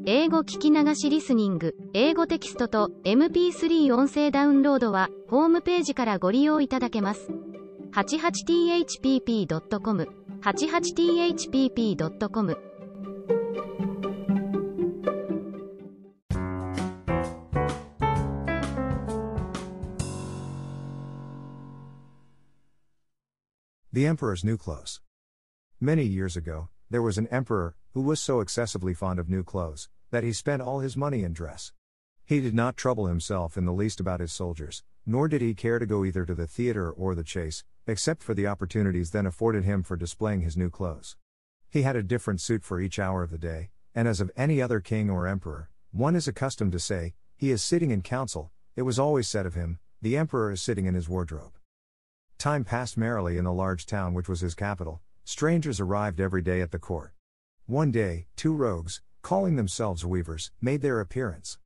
英語聞き流しリスニング、英語テキストと MP3 音声ダウンロードはホームページからご利用いただけます。88thpp.com 88thpp.com。 The Emperor's New Clothes. Many years ago, there was an emperor who was so excessively fond of new clothes that he spent all his money in dress. He did not trouble himself in the least about his soldiers, nor did he care to go either to the theater or the chase, except for the opportunities then afforded him for displaying his new clothes. He had a different suit for each hour of the day, and as of any other king or emperor, one is accustomed to say, he is sitting in council, it was always said of him, the emperor is sitting in his wardrobe. Time passed merrily in the large town which was his capital. Strangers arrived every day at the court. One day, two rogues, calling themselves weavers, made their appearance.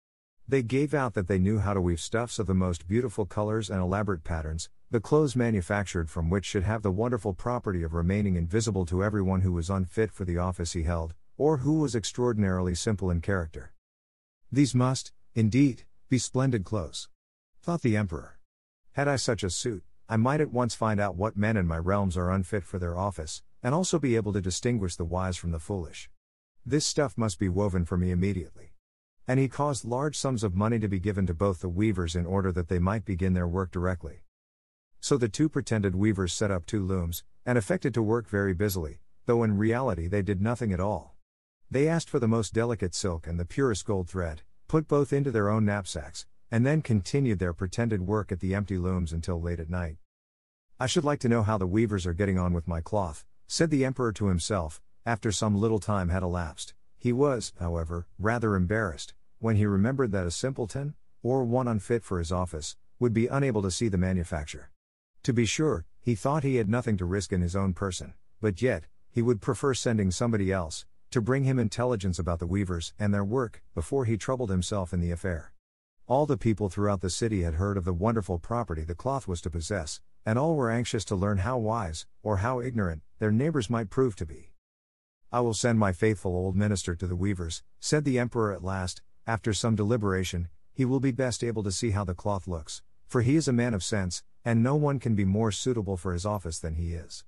They gave out that they knew how to weave stuffs of the most beautiful colors and elaborate patterns, the clothes manufactured from which should have the wonderful property of remaining invisible to everyone who was unfit for the office he held, or who was extraordinarily simple in character. These must, indeed, be splendid clothes, thought the emperor. Had I such a suit, I might at once find out what men in my realms are unfit for their office, and also be able to distinguish the wise from the foolish. This stuff must be woven for me immediately. And he caused large sums of money to be given to both the weavers in order that they might begin their work directly. So the two pretended weavers set up two looms, and affected to work very busily, though in reality they did nothing at all. They asked for the most delicate silk and the purest gold thread, put both into their own knapsacks, and then continued their pretended work at the empty looms until late at night. I should like to know how the weavers are getting on with my cloth, said the emperor to himself, after some little time had elapsed. He was, however, rather embarrassed, when he remembered that a simpleton, or one unfit for his office, would be unable to see the manufacture. To be sure, he thought he had nothing to risk in his own person, but yet, he would prefer sending somebody else, to bring him intelligence about the weavers and their work, before he troubled himself in the affair. All the people throughout the city had heard of the wonderful property the cloth was to possess, and all were anxious to learn how wise, or how ignorant, their neighbors might prove to be. I will send my faithful old minister to the weavers, said the emperor at last. After some deliberation, he will be best able to see how the cloth looks, for he is a man of sense, and no one can be more suitable for his office than he is.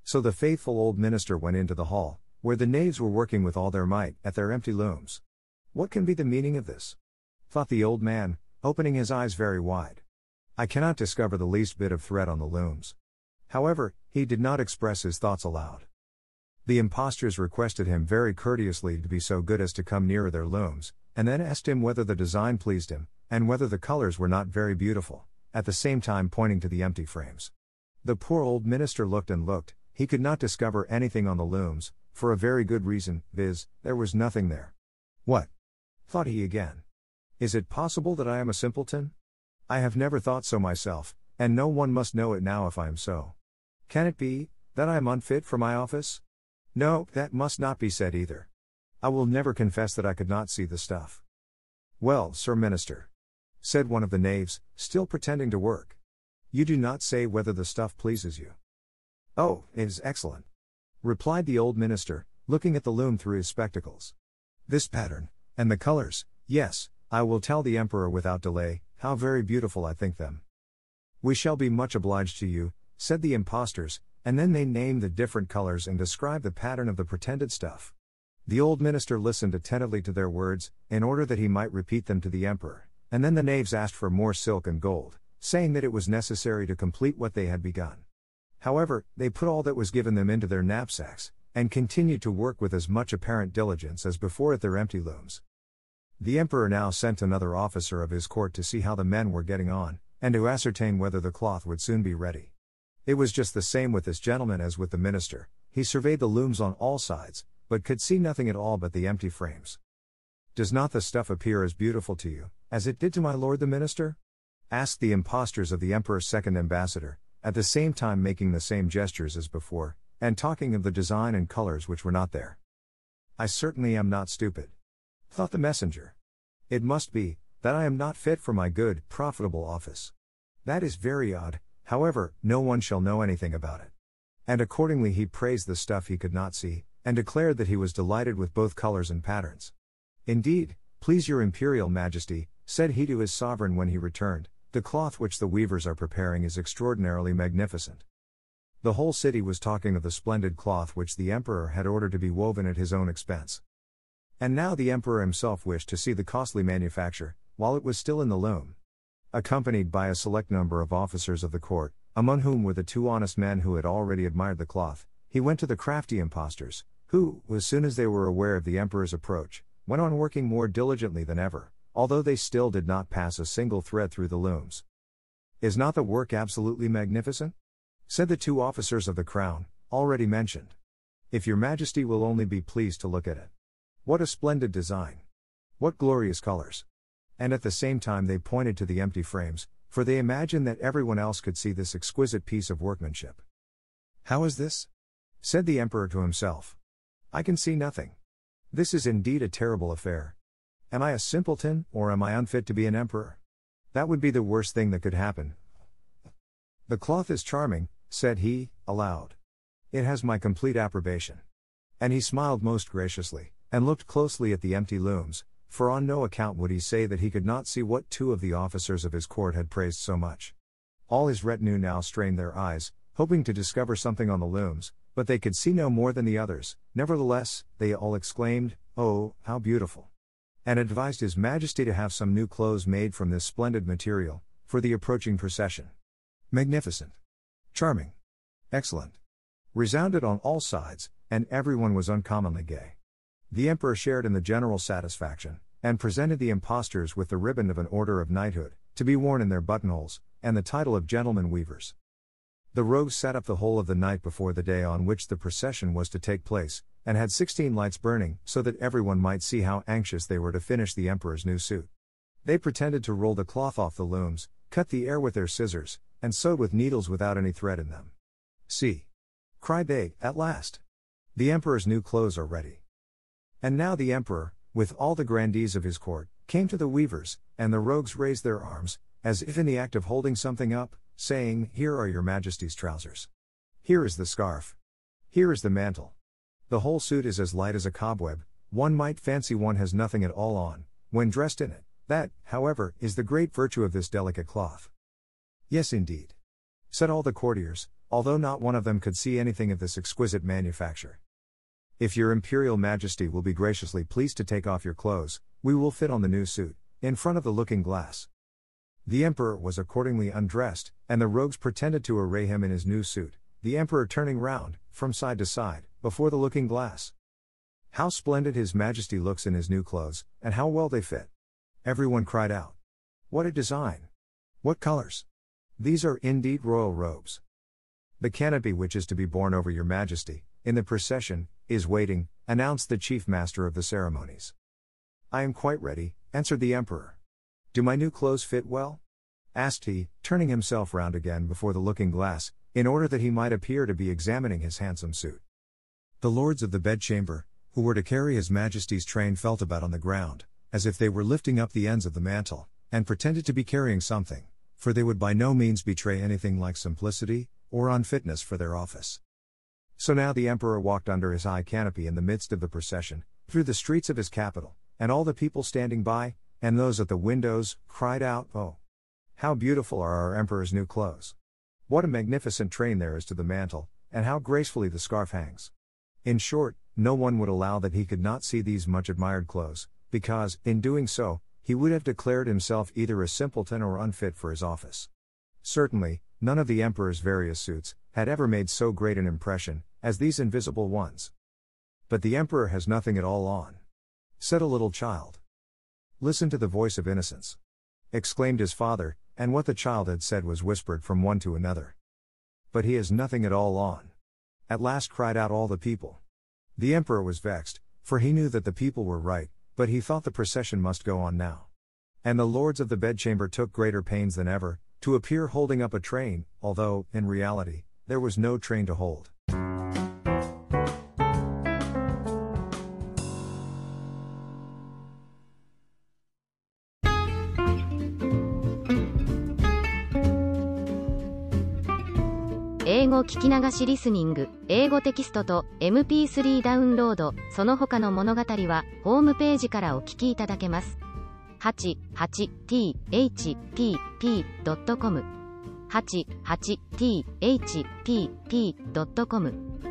So the faithful old minister went into the hall, where the knaves were working with all their might, at their empty looms. What can be the meaning of this? Thought the old man, opening his eyes very wide. I cannot discover the least bit of thread on the looms. However, he did not express his thoughts aloud. The impostors requested him very courteously to be so good as to come nearer their looms, and then asked him whether the design pleased him, and whether the colors were not very beautiful, at the same time pointing to the empty frames. The poor old minister looked and looked, he could not discover anything on the looms, for a very good reason, viz., there was nothing there. What? Thought he again. Is it possible that I am a simpleton? I have never thought so myself, and no one must know it now if I am so. Can it be, that I am unfit for my office? No, that must not be said either. I will never confess that I could not see the stuff. Well, Sir Minister, said one of the knaves, still pretending to work. You do not say whether the stuff pleases you. Oh, it is excellent, replied the old minister, looking at the loom through his spectacles. This pattern, and the colors, yes, I will tell the emperor without delay, how very beautiful I think them. We shall be much obliged to you, said the impostors, and then they named the different colors and described the pattern of the pretended stuff. The old minister listened attentively to their words, in order that he might repeat them to the emperor, and then the knaves asked for more silk and gold, saying that it was necessary to complete what they had begun. However, they put all that was given them into their knapsacks, and continued to work with as much apparent diligence as before at their empty looms. The emperor now sent another officer of his court to see how the men were getting on, and to ascertain whether the cloth would soon be ready. It was just the same with this gentleman as with the minister. He surveyed the looms on all sides, but could see nothing at all but the empty frames. Does not the stuff appear as beautiful to you, as it did to my lord the minister? Asked the impostors of the emperor's second ambassador, at the same time making the same gestures as before, and talking of the design and colors which were not there. I certainly am not stupid, thought the messenger. It must be, that I am not fit for my good, profitable office. That is very odd, however, no one shall know anything about it. And accordingly he praised the stuff he could not see, and declared that he was delighted with both colors and patterns. "Indeed, please your imperial majesty," said he to his sovereign when he returned, "the cloth which the weavers are preparing is extraordinarily magnificent." The whole city was talking of the splendid cloth which the emperor had ordered to be woven at his own expense. And now the emperor himself wished to see the costly manufacture, while it was still in the loom. Accompanied by a select number of officers of the court, among whom were the two honest men who had already admired the cloth, he went to the crafty impostors, who, as soon as they were aware of the emperor's approach, went on working more diligently than ever, although they still did not pass a single thread through the looms. "Is not the work absolutely magnificent?" said the two officers of the crown, already mentioned. "If your majesty will only be pleased to look at it. What a splendid design! What glorious colors!" And at the same time they pointed to the empty frames, for they imagined that everyone else could see this exquisite piece of workmanship. "How is this?" said the emperor to himself. "I can see nothing. This is indeed a terrible affair. Am I a simpleton, or am I unfit to be an emperor? That would be the worst thing that could happen." "The cloth is charming," said he, aloud. "It has my complete approbation." And he smiled most graciously, and looked closely at the empty looms, for on no account would he say that he could not see what two of the officers of his court had praised so much. All his retinue now strained their eyes, hoping to discover something on the looms, but they could see no more than the others. Nevertheless, they all exclaimed, "Oh, how beautiful!" and advised his majesty to have some new clothes made from this splendid material, for the approaching procession. Magnificent! Charming! Excellent! Resounded on all sides, and everyone was uncommonly gay. The emperor shared in the general satisfaction, and presented the impostors with the ribbon of an order of knighthood, to be worn in their buttonholes, and the title of gentlemen weavers. The rogues sat up the whole of the night before the day on which the procession was to take place, and had 16 lights burning, so that everyone might see how anxious they were to finish the emperor's new suit. They pretended to roll the cloth off the looms, cut the air with their scissors, and sewed with needles without any thread in them. "See!" cried they, at last. "The emperor's new clothes are ready." And now the emperor, with all the grandees of his court, came to the weavers, and the rogues raised their arms, as if in the act of holding something up, saying, "Here are your majesty's trousers. Here is the scarf. Here is the mantle. The whole suit is as light as a cobweb, one might fancy one has nothing at all on, when dressed in it. That, however, is the great virtue of this delicate cloth." "Yes, indeed," said all the courtiers, although not one of them could see anything of this exquisite manufacture. "If your imperial majesty will be graciously pleased to take off your clothes, we will fit on the new suit, in front of the looking glass." The emperor was accordingly undressed, and the rogues pretended to array him in his new suit, the emperor turning round, from side to side, before the looking glass. "How splendid his majesty looks in his new clothes, and how well they fit!" everyone cried out. "What a design! What colors! These are indeed royal robes." "The canopy which is to be borne over your majesty, in the procession, is waiting," announced the chief master of the ceremonies. "I am quite ready," answered the emperor. "Do my new clothes fit well?" asked he, turning himself round again before the looking glass, in order that he might appear to be examining his handsome suit. The lords of the bedchamber, who were to carry his majesty's train, felt about on the ground, as if they were lifting up the ends of the mantle, and pretended to be carrying something, for they would by no means betray anything like simplicity, or unfitness for their office. So now the emperor walked under his high canopy in the midst of the procession, through the streets of his capital, and all the people standing by, and those at the windows, cried out, "Oh! How beautiful are our emperor's new clothes! What a magnificent train there is to the mantle, and how gracefully the scarf hangs!" In short, no one would allow that he could not see these much admired clothes, because, in doing so, he would have declared himself either a simpleton or unfit for his office. Certainly, none of the emperor's various suits had ever made so great an impression as these invisible ones. "But the emperor has nothing at all on," said a little child. "Listen to the voice of innocence," exclaimed his father, and what the child had said was whispered from one to another. "But he has nothing at all on," at last cried out all the people. The emperor was vexed, for he knew that the people were right, but he thought the procession must go on now. And the lords of the bedchamber took greater pains than ever, to appear holding up a train, although, in reality, there was no train to hold. 英語聞き流しリスニング、英語テキストと MP3 ダウンロード、その他の物語はホームページからお聞きいただけます。88thpp.com 88thpp.com